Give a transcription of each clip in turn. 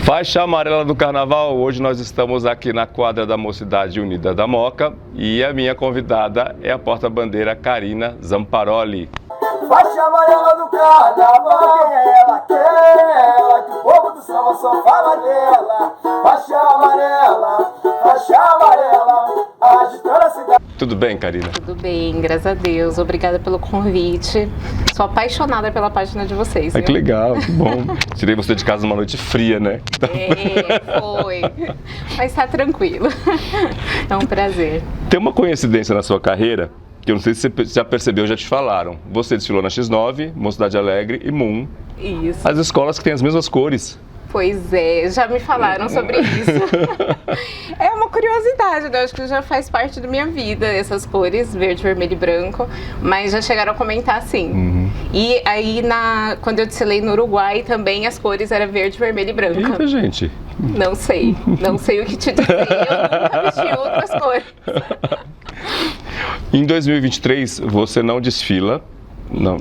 Faixa amarela do carnaval, hoje nós estamos aqui na quadra da Mocidade Unida da Moca e a minha convidada é a porta-bandeira Karina Zamparoli. Faixa amarela do carnaval, ela quer, que o povo do samba só fala dela. Faixa amarela, agitando a cidade. Tudo bem, Karina? Tudo bem, graças a Deus. Obrigada pelo convite. Sou apaixonada pela página de vocês. Que legal, que bom. Tirei você de casa numa noite fria, né? Foi. Mas tá tranquilo. É um prazer. Tem uma coincidência na sua carreira, que eu não sei se você já percebeu, já te falaram. Você desfilou na X9, Mocidade Alegre e Moon. Isso. As escolas que têm as mesmas cores. Pois é, já me falaram sobre isso. É uma curiosidade, né? Acho que já faz parte da minha vida, essas cores, verde, vermelho e branco. Mas já chegaram a comentar sim. Uhum. E aí, quando eu desfilei no Uruguai, também as cores eram verde, vermelho e branco. Eita, gente. Não sei o que te dizer. Eu nunca vesti outras cores. Em 2023, você não desfila. Não,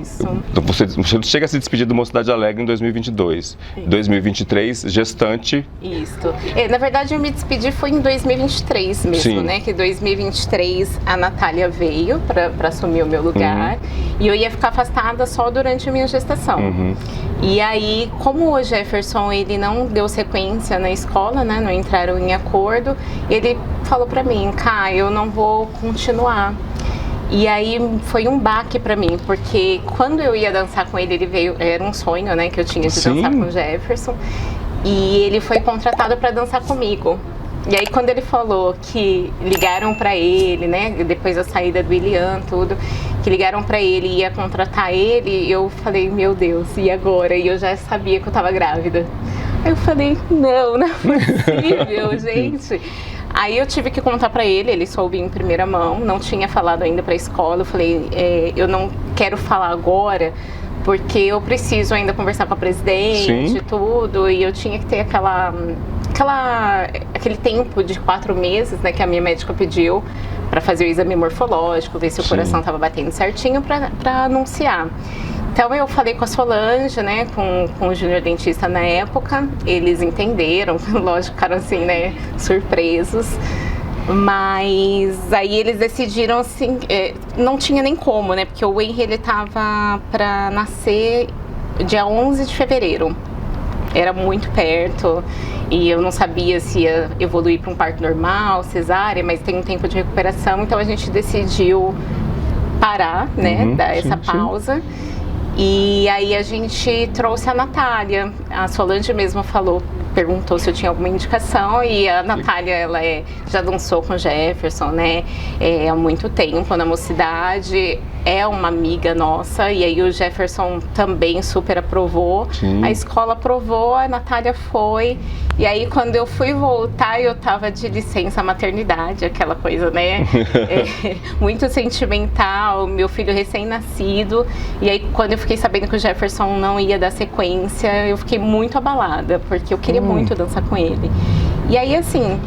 você chega a se despedir do Mocidade Alegre em 2022. Sim. 2023, gestante. Isso. Na verdade, eu me despedi foi em 2023 mesmo, sim, né? Que em 2023 a Natália veio para assumir o meu lugar. E eu ia ficar afastada só durante a minha gestação. E aí, como o Jefferson ele não deu sequência na escola, né? Não entraram em acordo, ele falou para mim, Cá, eu não vou continuar. E aí foi um baque pra mim, porque quando eu ia dançar com ele, ele veio, era um sonho, né, que eu tinha de dançar com o Jefferson, e ele foi contratado pra dançar comigo. E aí quando ele falou que ligaram pra ele, né, depois da saída do Ilian, tudo, que ligaram pra ele e ia contratar ele, eu falei, meu Deus, e agora? E eu já sabia que eu tava grávida. Aí eu falei, não é possível, gente. Aí eu tive que contar pra ele, ele soube em primeira mão, não tinha falado ainda pra escola. Eu falei, eu não quero falar agora, porque eu preciso ainda conversar com a presidente e tudo, e eu tinha que ter aquele tempo de 4 meses, né, que a minha médica pediu pra fazer o exame morfológico, ver se o coração tava batendo certinho pra anunciar. Então eu falei com a Solange, né, com o júnior dentista na época, eles entenderam, lógico, ficaram assim, né, surpresos, mas aí eles decidiram assim, não tinha nem como, né, porque o Henry ele tava para nascer dia 11 de fevereiro, era muito perto e eu não sabia se ia evoluir para um parto normal, cesárea, mas tem um tempo de recuperação, então a gente decidiu parar, né, dar essa pausa. E aí a gente trouxe a Natália, a Solange mesmo perguntou se eu tinha alguma indicação, e a Natália, ela já dançou com o Jefferson, né, há muito tempo na Mocidade, é uma amiga nossa, e aí o Jefferson também super aprovou, a escola aprovou, a Natália foi, e aí quando eu fui voltar, eu tava de licença maternidade, aquela coisa, né, muito sentimental, meu filho recém-nascido, e aí quando eu fiquei sabendo que o Jefferson não ia dar sequência, eu fiquei muito abalada, porque eu queria muito dançar com ele. E aí, assim,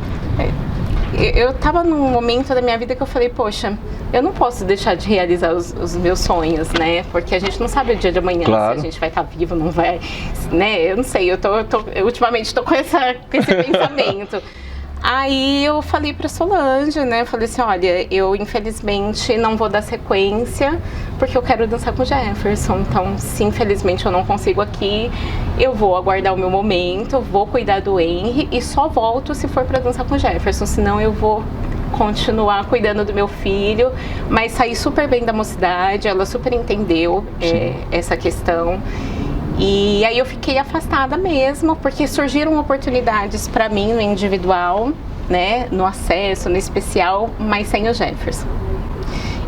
eu tava num momento da minha vida que eu falei, poxa, eu não posso deixar de realizar os meus sonhos, né? Porque a gente não sabe o dia de amanhã, se a gente vai estar vivo, não vai, né? Eu não sei, eu ultimamente tô com esse pensamento. Aí eu falei pra Solange, né, eu falei assim, olha, eu infelizmente não vou dar sequência porque eu quero dançar com o Jefferson, então se infelizmente eu não consigo aqui, eu vou aguardar o meu momento, vou cuidar do Henry e só volto se for pra dançar com o Jefferson, senão eu vou continuar cuidando do meu filho, mas saí super bem da Mocidade, ela super entendeu essa questão. E aí eu fiquei afastada mesmo, porque surgiram oportunidades para mim no individual, né, no acesso, no especial, mas sem o Jefferson.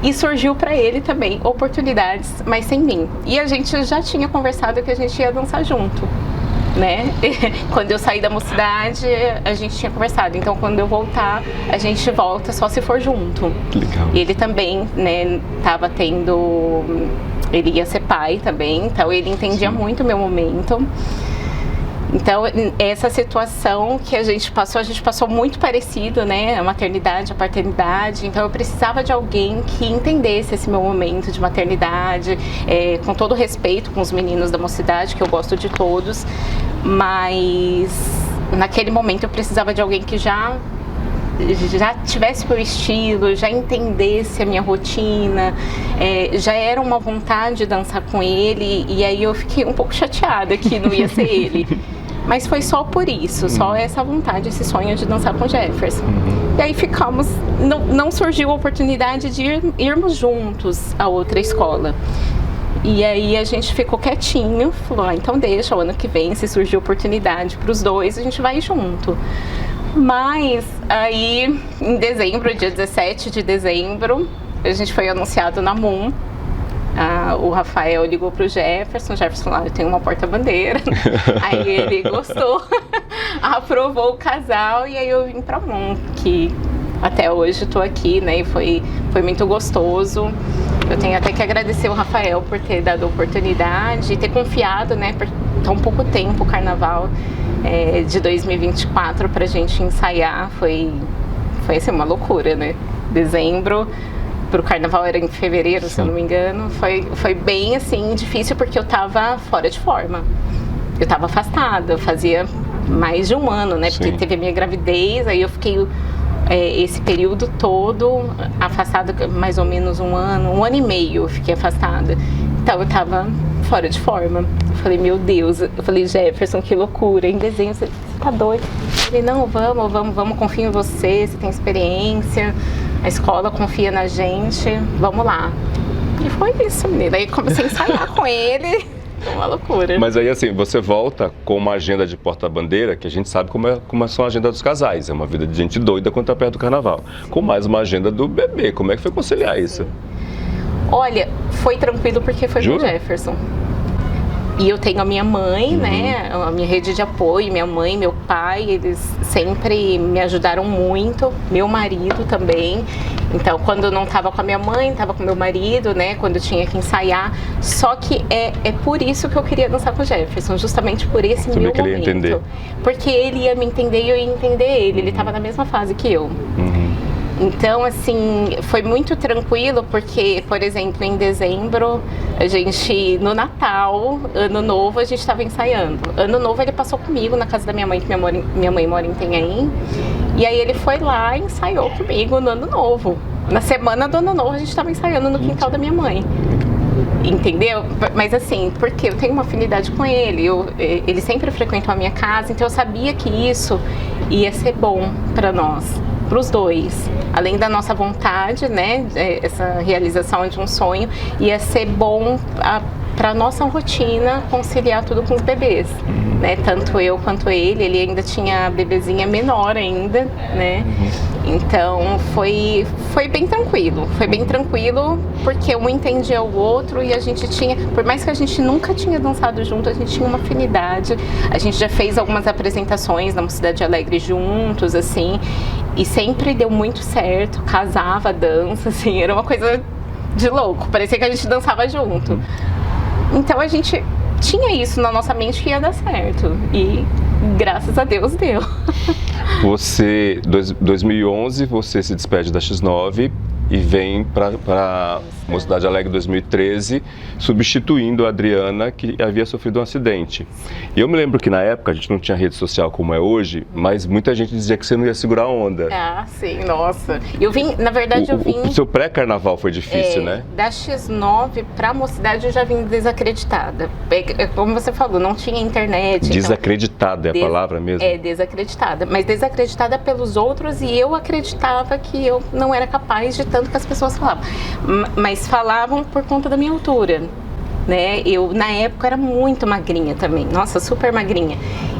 E surgiu para ele também oportunidades, mas sem mim. E a gente já tinha conversado que a gente ia dançar junto, né? Quando eu saí da Mocidade, a gente tinha conversado. Então, quando eu voltar, a gente volta só se for junto. Legal. E ele também, né, tava tendo... Ele ia ser pai também, então ele entendia muito o meu momento. Então, essa situação que a gente passou muito parecido, né? A maternidade, a paternidade. Então, eu precisava de alguém que entendesse esse meu momento de maternidade, com todo respeito com os meninos da Mocidade, que eu gosto de todos, mas naquele momento eu precisava de alguém que já tivesse meu estilo, já entendesse a minha rotina, já era uma vontade de dançar com ele, e aí eu fiquei um pouco chateada que não ia ser ele. Mas foi só por isso, só essa vontade, esse sonho de dançar com o Jefferson. E aí ficamos, não surgiu a oportunidade de irmos juntos a outra escola. E aí a gente ficou quietinho, falou, então deixa, o ano que vem, se surgir oportunidade para os dois, a gente vai junto. Mas aí, em dezembro, dia 17 de dezembro, a gente foi anunciado na Moon. O Rafael ligou pro Jefferson falou, eu tenho uma porta-bandeira. Aí ele gostou, aprovou o casal, e aí eu vim pra Moon, que até hoje estou aqui, né, e foi muito gostoso. Eu tenho até que agradecer o Rafael por ter dado a oportunidade e ter confiado, né, por tão pouco tempo o carnaval de 2024 pra gente ensaiar. Foi assim, uma loucura, né? Dezembro, pro carnaval era em fevereiro, se eu não me engano. Foi bem, assim, difícil porque eu tava fora de forma. Eu tava afastada, fazia mais de um ano, né? Porque teve a minha gravidez, aí eu fiquei esse período todo afastada, mais ou menos um ano e meio eu fiquei afastada. Então eu tava fora de forma. Eu falei, meu Deus, eu falei, Jefferson, que loucura, em dezembro, você tá doido? Eu falei, não, vamos, confio em você tem experiência, a escola confia na gente, vamos lá. E foi isso, menina. Aí comecei a ensaiar com ele. Uma loucura. Mas aí, assim, você volta com uma agenda de porta-bandeira, que a gente sabe como são a agenda dos casais. É uma vida de gente doida quando tá perto do carnaval. Com mais uma agenda do bebê. Como é que foi conciliar isso? Olha, foi tranquilo porque foi com o Jefferson. E eu tenho a minha mãe, né, a minha rede de apoio, minha mãe, meu pai, eles sempre me ajudaram muito, meu marido também. Então, quando eu não estava com a minha mãe, estava com meu marido, né, quando eu tinha que ensaiar. Só que é por isso que eu queria dançar com o Jefferson, justamente por esse meu momento. Entender. Porque ele ia me entender e eu ia entender ele, ele estava na mesma fase que eu. Então, assim, foi muito tranquilo porque, por exemplo, em dezembro, a gente, no Natal, Ano Novo, a gente estava ensaiando. Ano Novo ele passou comigo na casa da minha mãe, que minha mãe mora em Itanhaém. E aí ele foi lá e ensaiou comigo no Ano Novo. Na semana do Ano Novo a gente estava ensaiando no quintal da minha mãe. Entendeu? Mas assim, porque eu tenho uma afinidade com ele, ele sempre frequentou a minha casa, então eu sabia que isso ia ser bom para nós, para os dois. Além da nossa vontade, né, essa realização de um sonho, ia ser bom para nossa rotina conciliar tudo com os bebês, né? Tanto eu quanto ele ainda tinha a bebezinha menor ainda, né? Então foi bem tranquilo, porque um entendia o outro e a gente tinha, por mais que a gente nunca tinha dançado junto, a gente tinha uma afinidade. A gente já fez algumas apresentações na Mocidade Alegre juntos, assim, e sempre deu muito certo, casava a dança, assim, era uma coisa de louco, parecia que a gente dançava junto. Então a gente tinha isso na nossa mente que ia dar certo e graças a Deus deu. Você, 2011, você se despede da X9 e vem para Mocidade Alegre 2013, substituindo a Adriana, que havia sofrido um acidente. E eu me lembro que na época a gente não tinha rede social como é hoje, mas muita gente dizia que você não ia segurar a onda. Ah, sim, nossa. Eu vim, na verdade, O seu pré-carnaval foi difícil, né? Da X9 para a Mocidade eu já vim desacreditada. Como você falou, não tinha internet. Desacreditada então, é a palavra mesmo? É, desacreditada. Mas desacreditada pelos outros e eu acreditava que eu não era capaz de tanto que as pessoas falavam. Mas falavam por conta da minha altura, né? Eu, na época, era muito magrinha também. Nossa, super magrinha.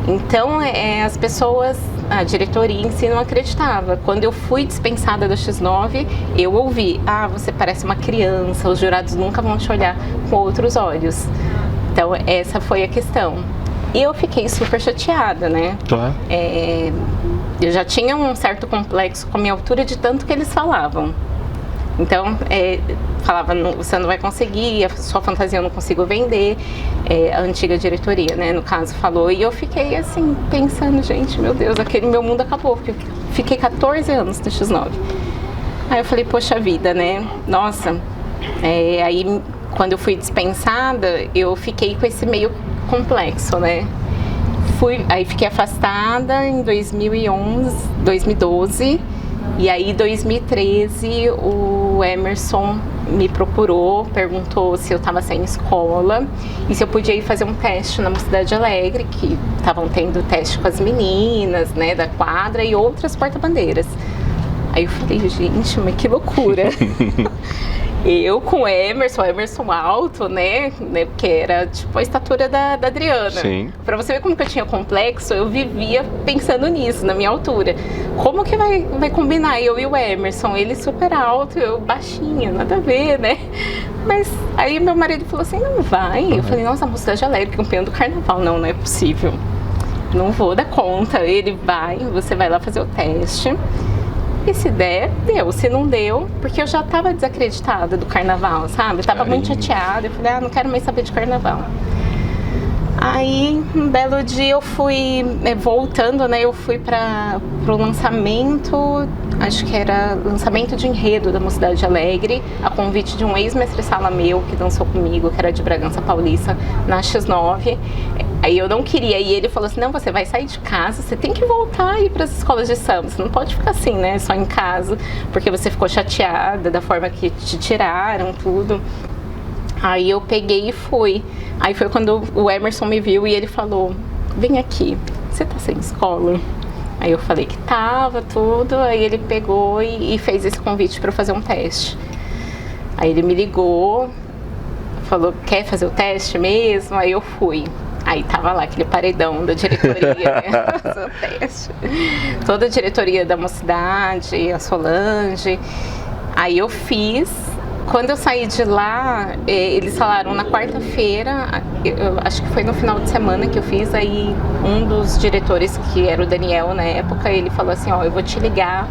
Então, as pessoas, a diretoria em si não acreditava. Quando eu fui dispensada da X9, eu ouvi, você parece uma criança, os jurados nunca vão te olhar com outros olhos. Então, essa foi a questão. E eu fiquei super chateada, né? Claro. Eu já tinha um certo complexo com a minha altura de tanto que eles falavam. Então, falava, você não vai conseguir, a sua fantasia eu não consigo vender, a antiga diretoria, né, no caso, falou. E eu fiquei, assim, pensando, gente, meu Deus, meu mundo acabou, porque eu fiquei 14 anos no X9. Aí eu falei, poxa vida, né, nossa. Aí, quando eu fui dispensada, eu fiquei com esse meio complexo, né. Aí fiquei afastada em 2012, e aí em 2013 o Emerson me procurou, perguntou se eu estava sem escola e se eu podia ir fazer um teste na Mocidade Alegre, que estavam tendo teste com as meninas, né, da quadra e outras porta-bandeiras. Aí eu falei, gente, mas que loucura. Eu com o Emerson alto, né? Porque era tipo a estatura da Adriana. Sim. Pra você ver como que eu tinha complexo, eu vivia pensando nisso, na minha altura. Como que vai combinar eu e o Emerson? Ele super alto, eu baixinha, nada a ver, né? Mas aí meu marido falou assim, não vai. Eu falei, nossa, a Mocidade Alegre, campeão do carnaval. Não é possível. Não vou dar conta. Ele vai, você vai lá fazer o teste. E se der, deu. Se não deu, porque eu já tava desacreditada do carnaval, sabe? Eu tava muito chateada. Eu falei, não quero mais saber de carnaval. Aí, um belo dia eu fui, voltando, né? Eu fui pro lançamento, acho que era lançamento de enredo da Mocidade Alegre, a convite de um ex-mestre-sala meu que dançou comigo, que era de Bragança Paulista, na X9. Aí eu não queria, e ele falou assim, não, você vai sair de casa, você tem que voltar aí para as escolas de samba, você não pode ficar assim, né, só em casa, porque você ficou chateada da forma que te tiraram, tudo. Aí eu peguei e fui. Aí foi quando o Emerson me viu e ele falou, vem aqui, você tá sem escola? Aí eu falei que tava, tudo, aí ele pegou e fez esse convite para eu fazer um teste. Aí ele me ligou, falou, quer fazer o teste mesmo? Aí eu fui. Aí tava lá aquele paredão da diretoria, né? O teste. Toda a diretoria da Mocidade, a Solange. Aí eu fiz. Quando eu saí de lá, eles falaram na quarta-feira, eu acho que foi no final de semana que eu fiz, aí um dos diretores, que era o Daniel na época, ele falou assim, ó, eu vou te ligar,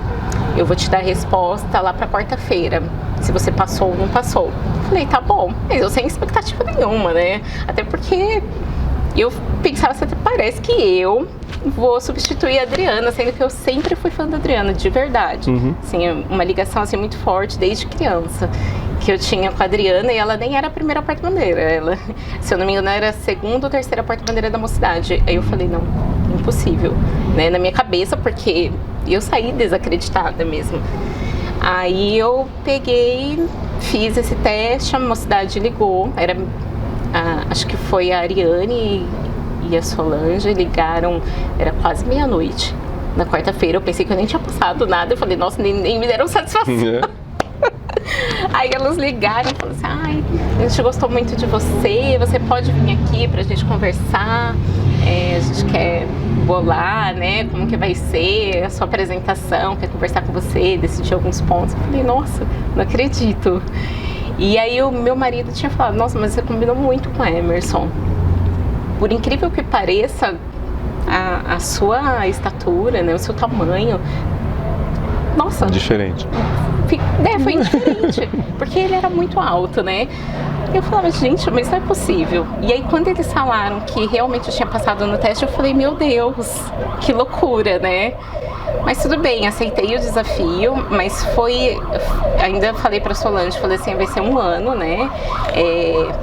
eu vou te dar a resposta lá pra quarta-feira, se você passou ou não passou. Eu falei, tá bom, mas eu sem expectativa nenhuma, né? Até porque eu pensava, até parece que eu vou substituir a Adriana, sendo que eu sempre fui fã da Adriana, de verdade. Assim, uma ligação assim, muito forte desde criança que eu tinha com a Adriana, e ela nem era a primeira porta-bandeira. Ela, se eu não me engano, era a segunda ou terceira porta-bandeira da Mocidade. Aí eu falei, não, impossível, né? Na minha cabeça, porque eu saí desacreditada mesmo. Aí eu peguei, fiz esse teste, a Mocidade ligou, era... acho que foi a Ariane e a Solange, ligaram, era quase meia-noite na quarta-feira. Eu pensei que eu nem tinha passado nada, eu falei, nossa, nem me deram satisfação. Aí elas ligaram e falaram assim, ai, a gente gostou muito de você, você pode vir aqui pra gente conversar, a gente quer bolar, né, como que vai ser a sua apresentação, quer conversar com você, decidir alguns pontos. Eu falei, nossa, não acredito. E aí o meu marido tinha falado, nossa, mas você combinou muito com a Emerson. Por incrível que pareça, a sua estatura, né, o seu tamanho, nossa... Diferente. Foi diferente, porque ele era muito alto, né? Eu falava, gente, mas não é possível. E aí quando eles falaram que realmente eu tinha passado no teste, eu falei, meu Deus, que loucura, né? Mas tudo bem, aceitei o desafio, mas foi... Ainda falei pra Solange, falei assim, vai ser um ano, né?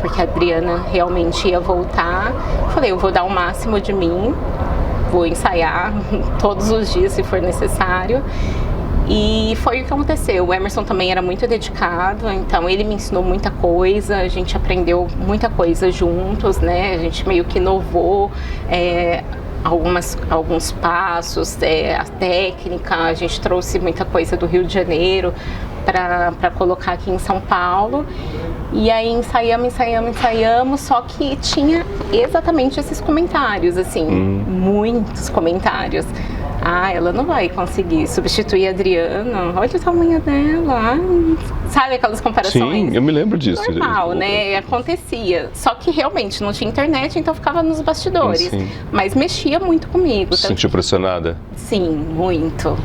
Porque a Adriana realmente ia voltar. Falei, eu vou dar o máximo de mim, vou ensaiar todos os dias se for necessário. E foi o que aconteceu. O Emerson também era muito dedicado, então ele me ensinou muita coisa, a gente aprendeu muita coisa juntos, né? A gente meio que inovou alguns passos, a técnica, a gente trouxe muita coisa do Rio de Janeiro para colocar aqui em São Paulo. E aí ensaiamos, só que tinha exatamente esses comentários, assim, muitos comentários. Ah, ela não vai conseguir substituir a Adriana, olha o tamanho dela, sabe aquelas comparações? Sim, eu me lembro disso. Normal, né? Acontecia. Só que realmente não tinha internet, então ficava nos bastidores. Sim. Mas mexia muito comigo. Se sentiu pressionada? Sim, muito.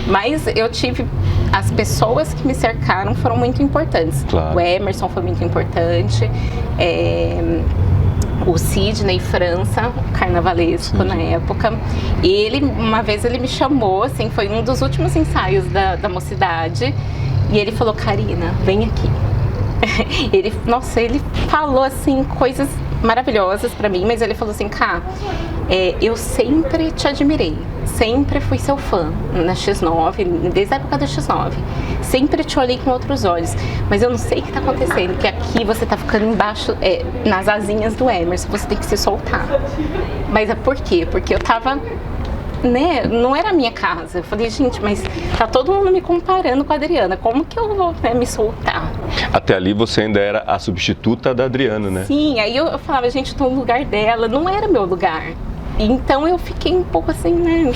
Mas eu tive... As pessoas que me cercaram foram muito importantes. Claro. O Emerson foi muito importante. O Sidney França, carnavalesco na época. Uma vez ele me chamou, assim, foi um dos últimos ensaios da Mocidade. E ele falou, Karina, vem aqui. Ele falou assim, coisas maravilhosas pra mim, mas ele falou assim, Cá, eu sempre te admirei, sempre fui seu fã na X9, desde a época da X9. Sempre te olhei com outros olhos, mas eu não sei o que tá acontecendo, que aqui você tá ficando embaixo, nas asinhas do Emerson, você tem que se soltar. Mas por quê? Porque eu tava... Né? Não era a minha casa. Eu falei, gente, mas tá todo mundo me comparando com a Adriana, como que eu vou, né, me soltar? Até ali você ainda era a substituta da Adriana, né? Sim, aí eu falava, gente, eu tô no lugar dela, não era meu lugar. Então eu fiquei um pouco assim, né?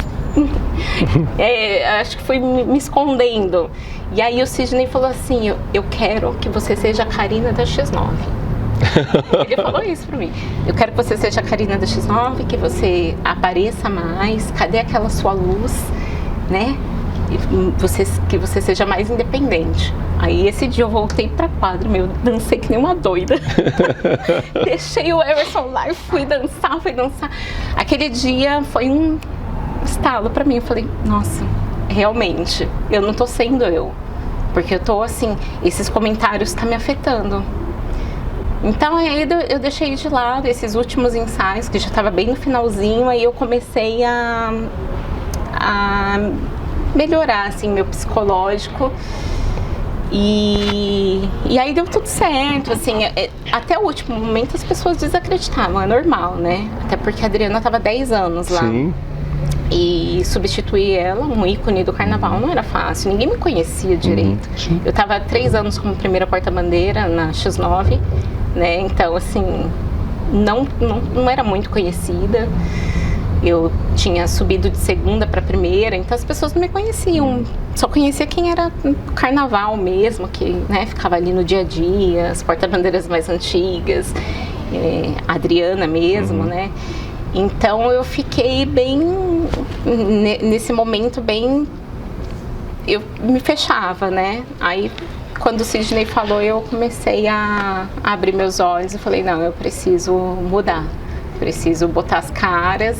Acho que fui me escondendo. E aí o Sidney falou assim, eu quero que você seja a Karina da X9. Ele falou isso pra mim. Eu quero que você seja a Karina da X9, que você apareça mais. Cadê aquela sua luz, né? Que você seja mais independente. Aí esse dia eu voltei pra quadra, dancei que nem uma doida. Deixei o Emerson lá e fui dançar. Aquele dia foi um estalo pra mim. Eu falei, nossa, realmente, eu não tô sendo eu. Porque eu tô assim, esses comentários tá me afetando. Então aí eu deixei de lado esses últimos ensaios, que já estava bem no finalzinho, aí eu comecei a melhorar assim, meu psicológico. E aí deu tudo certo, assim, até o último momento as pessoas desacreditavam, é normal, né? Até porque a Adriana estava 10 anos lá. Sim. E substituir ela, um ícone do carnaval, não era fácil, ninguém me conhecia direito. Eu estava há 3 anos como primeira porta-bandeira na X9, né? Então, assim, não era muito conhecida. Eu tinha subido de segunda para primeira, então as pessoas não me conheciam. Só conhecia quem era do carnaval mesmo, que, né, ficava ali no dia a dia, as porta-bandeiras mais antigas, a Adriana mesmo, né? Então eu fiquei bem, nesse momento bem, eu me fechava, né? Aí quando o Sidney falou, eu comecei a abrir meus olhos e falei, não, eu preciso mudar, preciso botar as caras.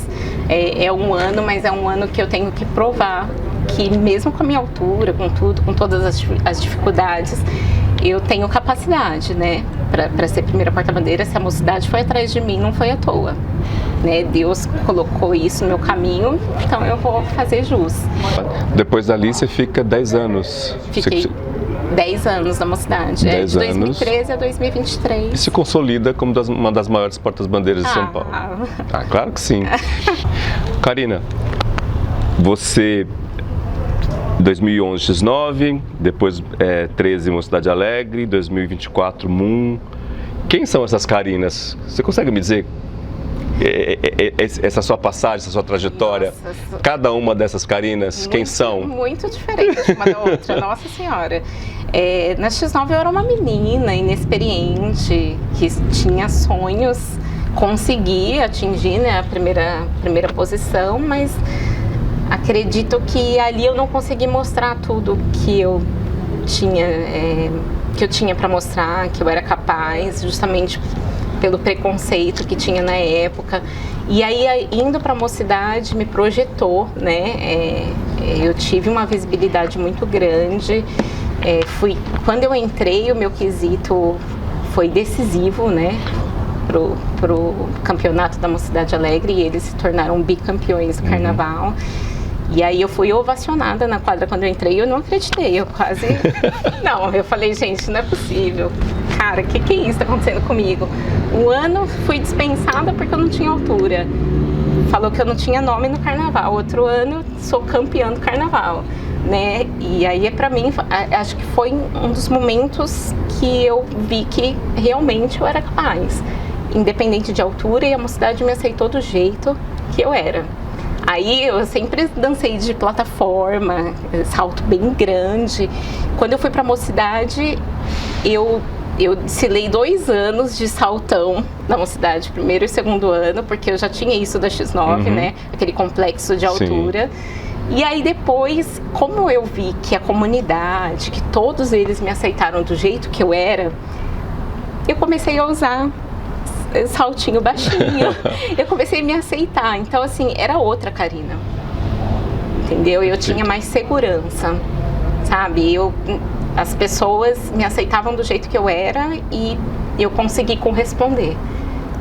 É um ano, mas é um ano que eu tenho que provar que mesmo com a minha altura, com tudo, com todas as dificuldades, eu tenho capacidade, né, para ser primeira porta-bandeira. Se a mocidade foi atrás de mim, não foi à toa, né? Deus colocou isso no meu caminho, então eu vou fazer jus. Depois dali você fica 10 anos. Fiquei 10 anos na mocidade, de 2013 a 2023. E se consolida como uma das maiores portas-bandeiras de São Paulo. Claro que sim. Karina, você... 2011 X9, depois 13 Mocidade Alegre, 2024 Moon. Quem são essas Karinas? Você consegue me dizer essa sua passagem, essa sua trajetória? Nossa, cada uma dessas Karinas, quem são? Muito diferente uma da outra, nossa senhora. Na X9 eu era uma menina inexperiente, que tinha sonhos, consegui atingir, né, a primeira posição, mas acredito que ali eu não consegui mostrar tudo que eu tinha para mostrar, que eu era capaz, justamente pelo preconceito que tinha na época. E aí, indo para a mocidade, me projetou, né? Eu tive uma visibilidade muito grande. Quando eu entrei, o meu quesito foi decisivo, né? Pro campeonato da Mocidade Alegre, e eles se tornaram bicampeões do carnaval. E aí eu fui ovacionada na quadra quando eu entrei, e eu não acreditei, eu quase... Não, eu falei, gente, não é possível. Cara, que é isso que tá acontecendo comigo? Um ano fui dispensada porque eu não tinha altura. Falou que eu não tinha nome no carnaval. Outro ano, sou campeã do carnaval, né? E aí, pra mim, acho que foi um dos momentos que eu vi que realmente eu era capaz. Independente de altura, e a mocidade me aceitou do jeito que eu era. Aí eu sempre dancei de plataforma, salto bem grande. Quando eu fui pra mocidade, eu desfilei 2 anos de saltão na mocidade, primeiro e segundo ano, porque eu já tinha isso da X9, né? Aquele complexo de altura. Sim. E aí depois, como eu vi que a comunidade, que todos eles me aceitaram do jeito que eu era, eu comecei a usar saltinho baixinho. Eu comecei a me aceitar. Então, assim, era outra Karina. Entendeu? Eu tinha mais segurança, sabe? As pessoas me aceitavam do jeito que eu era e eu consegui corresponder.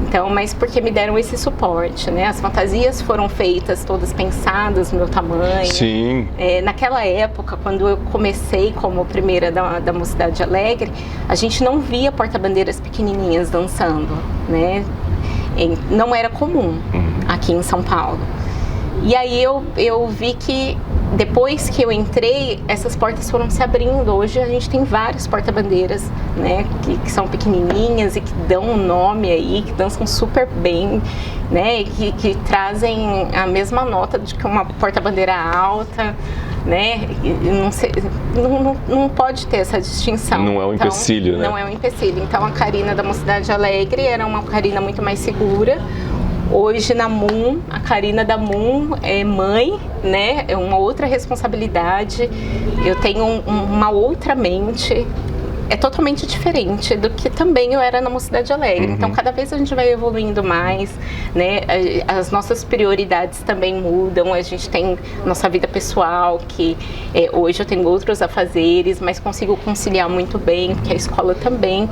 Então, mas porque me deram esse suporte, né? As fantasias foram feitas, todas pensadas no meu tamanho. Sim. Naquela época, quando eu comecei como primeira da Mocidade Alegre, a gente não via porta-bandeiras pequenininhas dançando, né? Não era comum aqui em São Paulo. E aí eu vi que depois que eu entrei, essas portas foram se abrindo. Hoje a gente tem várias porta-bandeiras, né, que são pequenininhas e que dão um nome aí, que dançam super bem, né, e que trazem a mesma nota de que uma porta-bandeira alta, né, não pode ter essa distinção. Não é um empecilho, né? Não é um empecilho. Então a Carina da Mocidade Alegre era uma Carina muito mais segura. Hoje na Moon, a Carina da Moon é mãe, né? É uma outra responsabilidade. Eu tenho uma outra mente. É totalmente diferente do que também eu era na Mocidade Alegre. Então, cada vez a gente vai evoluindo mais, né? As nossas prioridades também mudam. A gente tem nossa vida pessoal, que hoje eu tenho outros afazeres, mas consigo conciliar muito bem, porque a escola também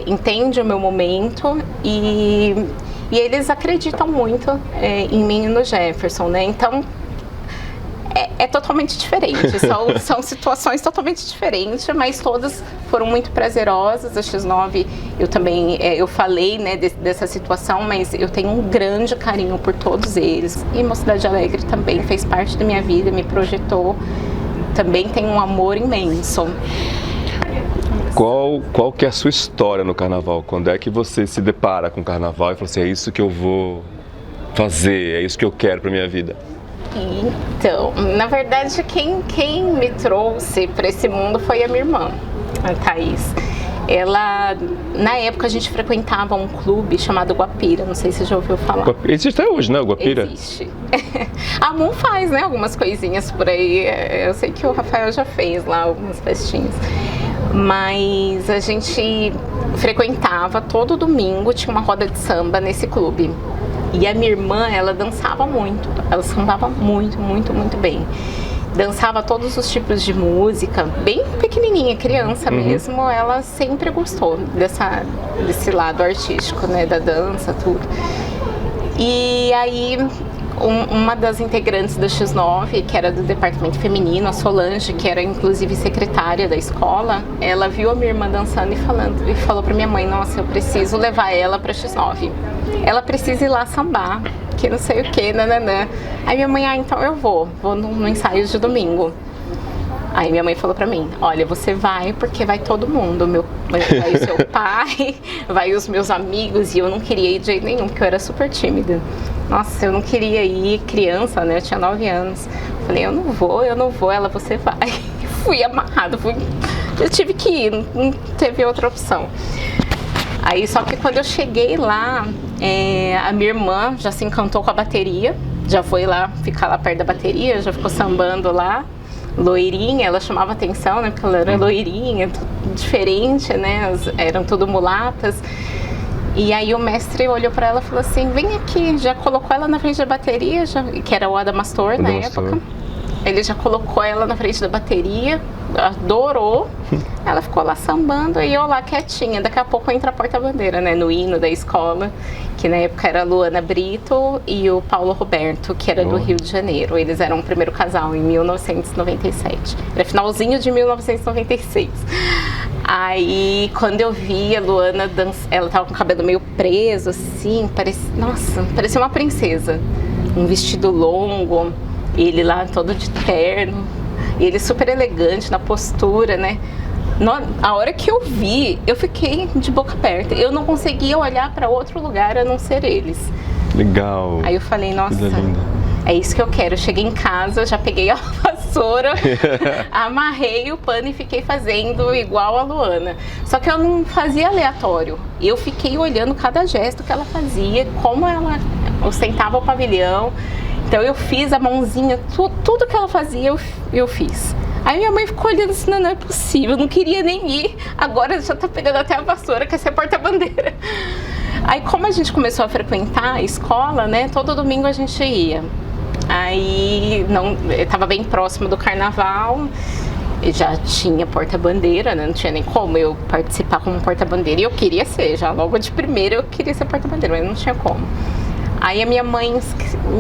entende o meu momento e eles acreditam muito em mim e no Jefferson, né? Então, é totalmente diferente, são situações totalmente diferentes, mas todas foram muito prazerosas. A X9, eu também, eu falei, né, dessa situação, mas eu tenho um grande carinho por todos eles. E Mocidade Alegre também fez parte da minha vida, me projetou, também tem um amor imenso. Qual que é a sua história no carnaval? Quando é que você se depara com o carnaval e fala assim, é isso que eu vou fazer, é isso que eu quero pra minha vida? Então, na verdade, quem me trouxe para esse mundo foi a minha irmã, a Thaís. Ela, na época, a gente frequentava um clube chamado Guapira, não sei se você já ouviu falar. Existe até hoje, né, o Guapira? Existe. A Moon faz, né, algumas coisinhas por aí. Eu sei que o Rafael já fez lá algumas festinhas. Mas a gente frequentava todo domingo, tinha uma roda de samba nesse clube. E a minha irmã, ela dançava muito, ela sambava muito, muito, muito bem. Dançava todos os tipos de música, bem pequenininha, criança mesmo, ela sempre gostou desse lado artístico, né, da dança, tudo. E aí, uma das integrantes do X9, que era do departamento feminino, a Solange, que era inclusive secretária da escola, ela viu a minha irmã dançando e falou pra minha mãe, nossa, eu preciso levar ela pra X9. Ela precisa ir lá sambar, que não sei o que, nananã. Aí minha mãe, então eu vou no ensaio de domingo. Aí minha mãe falou pra mim, olha, você vai porque vai todo mundo, vai o seu pai, vai os meus amigos, e eu não queria ir de jeito nenhum, porque eu era super tímida. Nossa, eu não queria ir, criança, né, eu tinha 9 anos. Falei, eu não vou, ela, você vai. Fui amarrada, eu tive que ir, não teve outra opção. Aí, só que quando eu cheguei lá, a minha irmã já se encantou com a bateria, já foi lá, ficar lá perto da bateria, já ficou sambando lá. Loirinha, ela chamava atenção, né, porque ela era loirinha, diferente, né, eram tudo mulatas. E aí o mestre olhou pra ela e falou assim, vem aqui, já colocou ela na frente da bateria, que era o Adamastor na época. Ele já colocou ela na frente da bateria, adorou, ela ficou lá sambando e eu lá quietinha. Daqui a pouco entra a porta-bandeira, né, no hino da escola, que na época era a Luana Brito e o Paulo Roberto, que era do Rio de Janeiro. Eles eram o primeiro casal em 1997, era finalzinho de 1996. Aí, quando eu vi a Luana ela tava com o cabelo meio preso, assim, parecia uma princesa. Um vestido longo, ele lá todo de terno, e ele super elegante na postura, né? A hora que eu vi, eu fiquei de boca aberta. Eu não conseguia olhar para outro lugar a não ser eles. Legal. Aí eu falei, nossa, é isso que eu quero. Eu cheguei em casa, já peguei a vassoura, amarrei o pano e fiquei fazendo igual a Luana. Só que eu não fazia aleatório. Eu fiquei olhando cada gesto que ela fazia, como ela ostentava o pavilhão. Então eu fiz a mãozinha, tudo que ela fazia eu fiz. Aí minha mãe ficou olhando assim, não é possível, eu não queria nem ir. Agora já tá pegando até a vassoura, quer ser porta-bandeira. Aí como a gente começou a frequentar a escola, né, todo domingo a gente ia. Aí estava bem próximo do carnaval já tinha porta-bandeira, né? Não tinha nem como eu participar como porta-bandeira. E eu queria ser, já logo de primeira eu queria ser porta-bandeira, mas não tinha como. Aí a minha mãe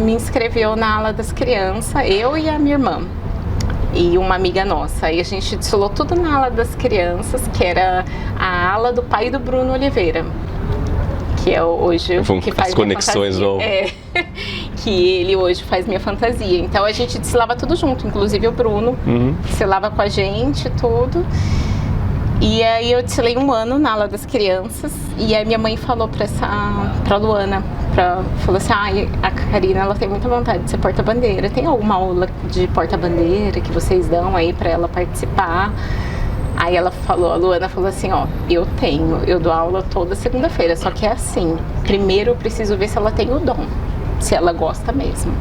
me inscreveu na ala das crianças, eu e a minha irmã. E uma amiga nossa. Aí a gente desfilou tudo na ala das crianças, que era a ala do pai do Bruno Oliveira. Que é hoje que faz as conexões vão. Que ele hoje faz minha fantasia. Então a gente desfilava tudo junto, inclusive o Bruno desfilava com a gente, tudo. E aí eu desfilei 1 ano na ala das crianças. E aí minha mãe falou pra Luana, falou assim, a Karina, ela tem muita vontade de ser porta-bandeira. Tem alguma aula de porta-bandeira que vocês dão aí pra ela participar? Aí ela falou, a Luana falou assim, eu dou aula toda segunda-feira, só que é assim, primeiro eu preciso ver se ela tem o dom, se ela gosta mesmo.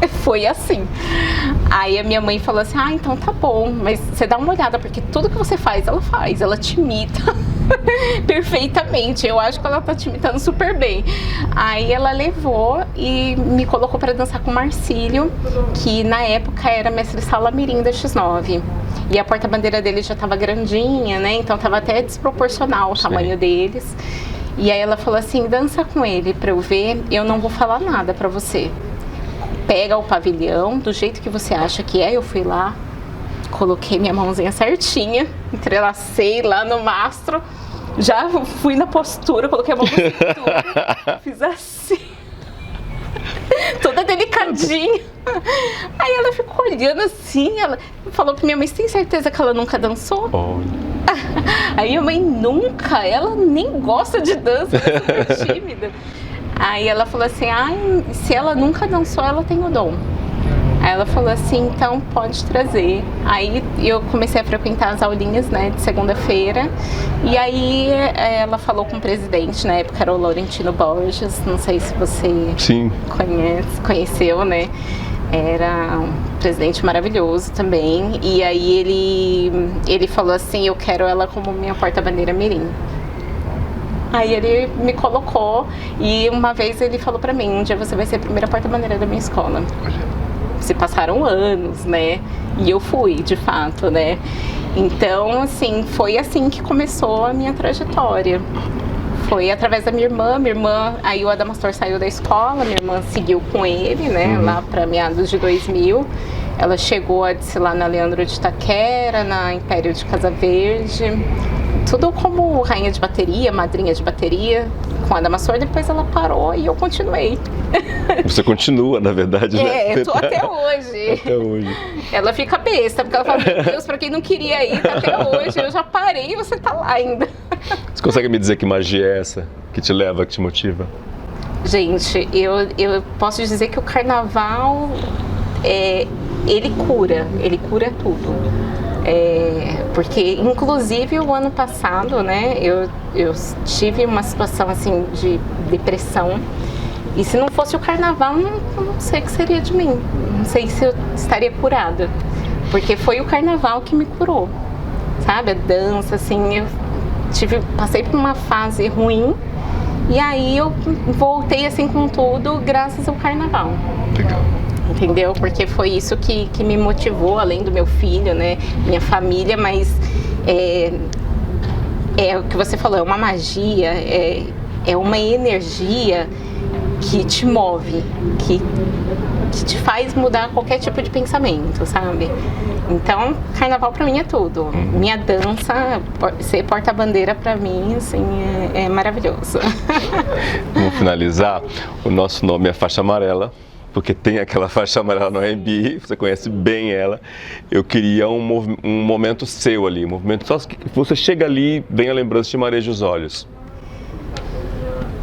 Foi assim. Aí a minha mãe falou assim, então tá bom, mas você dá uma olhada, porque tudo que você faz, ela te imita perfeitamente. Eu acho que ela tá te imitando super bem. Aí ela levou e me colocou para dançar com o Marcílio, que na época era mestre-sala mirim da X9. E a porta-bandeira dele já tava grandinha, né? Então tava até desproporcional o tamanho deles. E aí ela falou assim, dança com ele pra eu ver, eu não vou falar nada pra você. Pega o pavilhão do jeito que você acha que é. Eu fui lá, coloquei minha mãozinha certinha, entrelacei lá no mastro, já fui na postura, coloquei a mão na cintura, fiz assim, toda delicadinha. Aí ela ficou olhando assim, ela falou pra minha mãe, você tem certeza que ela nunca dançou? Aí minha mãe nunca, ela nem gosta de dança, ela é super tímida. Aí ela falou assim, se ela nunca dançou, ela tem o dom. Aí ela falou assim, então pode trazer. Aí eu comecei a frequentar as aulinhas, né, de segunda-feira. E aí ela falou com o presidente, na época era o Laurentino Borges, não sei se você conheceu, né? Era um presidente maravilhoso também. E aí ele falou assim, eu quero ela como minha porta-bandeira mirim. Aí ele me colocou e uma vez ele falou pra mim, um dia você vai ser a primeira porta-bandeira da minha escola. Se passaram anos, né? E eu fui, de fato, né? Então, assim, foi assim que começou a minha trajetória. Foi através da minha irmã, aí o Adamastor saiu da escola, minha irmã seguiu com ele, né? Lá pra meados de 2000. Ela chegou a desfilar na Leandro de Itaquera, na Império de Casa Verde. Tudo como rainha de bateria, madrinha de bateria, com a Adamastor, depois ela parou e eu continuei. Você continua, na verdade, né? Eu tô até hoje. Até hoje. Ela fica besta, porque ela fala, meu Deus, pra quem não queria ir, tá até hoje, eu já parei e você tá lá ainda. Você consegue me dizer que magia é essa que te leva, que te motiva? Gente, eu posso dizer que o carnaval, ele cura tudo. Porque inclusive o ano passado, né, eu tive uma situação assim de depressão e se não fosse o carnaval, não sei o que seria de mim, não sei se eu estaria curada, porque foi o carnaval que me curou, sabe, a dança, assim, passei por uma fase ruim e aí eu voltei assim com tudo graças ao carnaval. Legal. Entendeu? Porque foi isso que me motivou, além do meu filho, né? Minha família, mas é o que você falou, é uma magia, é uma energia que te move, que te faz mudar qualquer tipo de pensamento, sabe? Então, carnaval pra mim é tudo. Minha dança, ser porta-bandeira pra mim, assim, é maravilhoso. Vamos finalizar. O nosso nome é Faixa Amarela, porque tem aquela faixa amarela no R&B, você conhece bem ela. Eu queria um momento seu ali, um momento só que você chega ali, vem a lembrança de mareja os olhos.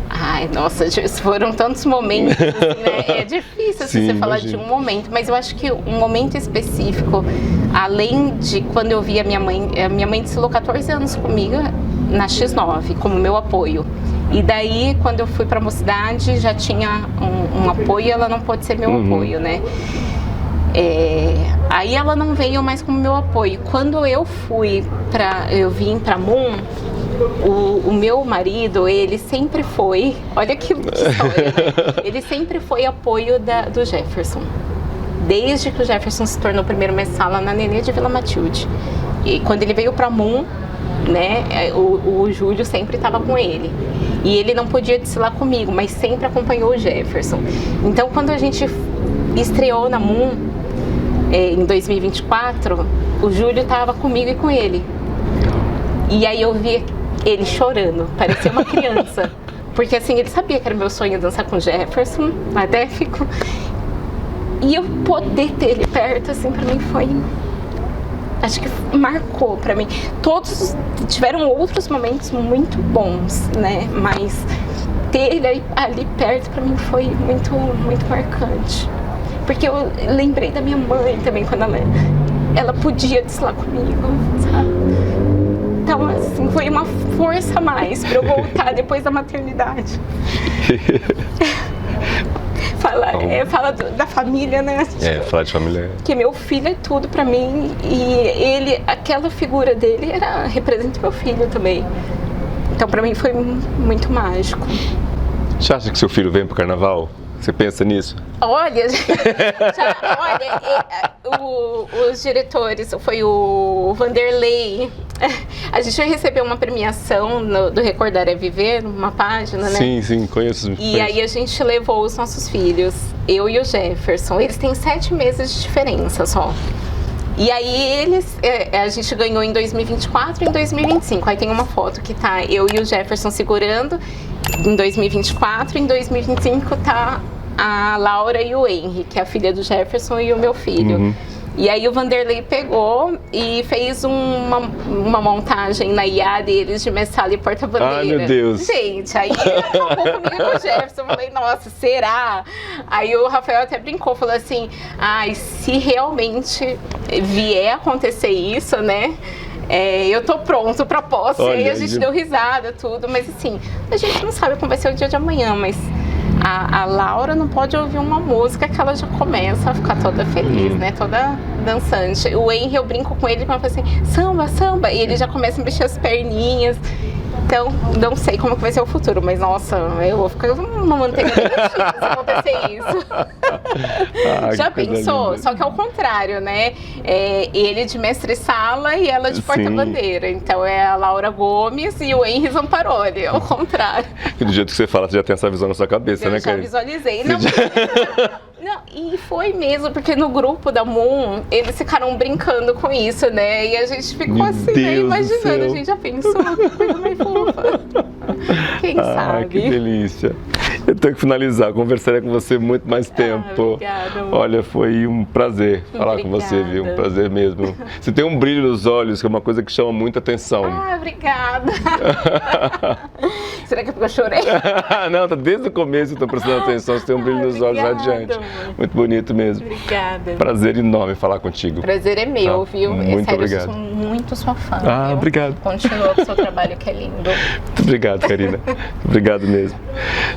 Ai, nossa, foram tantos momentos, né? É difícil Sim, você falar de um momento, mas eu acho que um momento específico, além de quando eu vi a minha mãe desfilou 14 anos comigo na X9, como meu apoio. E daí, quando eu fui pra Mocidade, já tinha um apoio, ela não pôde ser meu apoio, né? Aí ela não veio mais como meu apoio. Quando eu vim pra Moon, o meu marido, ele sempre foi, olha que história, né? Ele sempre foi apoio do Jefferson. desde que o Jefferson se tornou primeiro mestre sala na Nenê de Vila Matilde. E quando ele veio para Moon, né, o Júlio sempre estava com ele. E ele não podia desfilar comigo, mas sempre acompanhou o Jefferson. Então, quando a gente estreou na Moon, em 2024, o Júlio estava comigo e com ele. E aí eu vi ele chorando, parecia uma criança. Porque assim, ele sabia que era meu sonho dançar com o Jefferson, até ficou... E eu poder ter ele perto, assim, pra mim foi... Acho que marcou pra mim. Todos tiveram outros momentos muito bons, né? Mas ter ele ali perto pra mim foi muito, muito marcante. Porque eu lembrei da minha mãe também, quando ela podia desfilar comigo, sabe? Então, assim, foi uma força a mais pra eu voltar depois da maternidade. Fala da família, né? Falar de família. Que meu filho é tudo pra mim e aquela figura dele representa meu filho também. Então, pra mim foi muito mágico. Você acha que seu filho vem pro carnaval? Você pensa nisso? Olha, os diretores, foi o Vanderlei. A gente recebeu uma premiação do Recordar é Viver, uma página, né? Sim, conheço. E aí a gente levou os nossos filhos, eu e o Jefferson. Eles têm 7 meses de diferença só. E aí a gente ganhou em 2024 e em 2025. Aí tem uma foto que tá eu e o Jefferson segurando em 2024, em 2025 tá a Laura e o Henry, que é a filha do Jefferson e o meu filho. Uhum. E aí o Vanderlei pegou e fez uma montagem na IA deles de Messala e Porta-Bandeira. Ai, meu Deus. Gente, aí ele acabou comigo e com o Jefferson. Eu falei, nossa, será? Aí o Rafael até brincou, falou assim, se realmente vier acontecer isso, né? Eu tô pronto pra posse. Olha, aí a gente deu risada, tudo. Mas assim, a gente não sabe como vai ser o dia de amanhã, mas... A Laura não pode ouvir uma música que ela já começa a ficar toda feliz, né? Toda dançante. O Henry, eu brinco com ele, quando eu falo assim, samba, samba, e ele já começa a mexer as perninhas. Então, não sei como que vai ser o futuro, mas nossa, eu vou ficar uma manteiga derretida se acontecer isso. Já pensou? Só que é o contrário, né? Ele de mestre-sala e ela de porta-bandeira. Então é a Laura Gomes e o Henry Zamparoli, é o contrário. E do jeito que você fala, você já tem essa visão na sua cabeça, né, Karine? Eu já visualizei. Não, e foi mesmo, porque no grupo da Moon, eles ficaram brincando com isso, né? E a gente ficou assim, né, imaginando, a gente já pensou, que coisa mais fofa. Quem sabe? Que delícia. Eu tenho que finalizar, eu conversaria com você muito mais tempo. Obrigada, amor. Olha, foi um prazer falar com você, viu? Um prazer mesmo. Você tem um brilho nos olhos, que é uma coisa que chama muita atenção. Obrigada. Será que eu chorei? Não, tá desde o começo eu tô prestando atenção, você tem um brilho nos olhos radiante. Muito bonito mesmo. Obrigada. Prazer enorme falar contigo. Prazer é meu, viu? Muito sério, obrigado. Eu sou muito sua fã. Viu? Obrigado. Continua com o seu trabalho, que é lindo. Muito obrigado, Karina. Obrigado mesmo.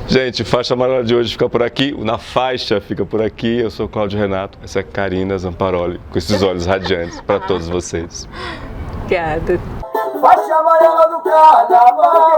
Gente, Faixa Amarela de hoje fica por aqui. Na Faixa fica por aqui. Eu sou o Cláudio Renato. Essa é a Karina Zamparoli, com esses olhos radiantes para todos vocês. Obrigada. Faixa amarela do carnaval.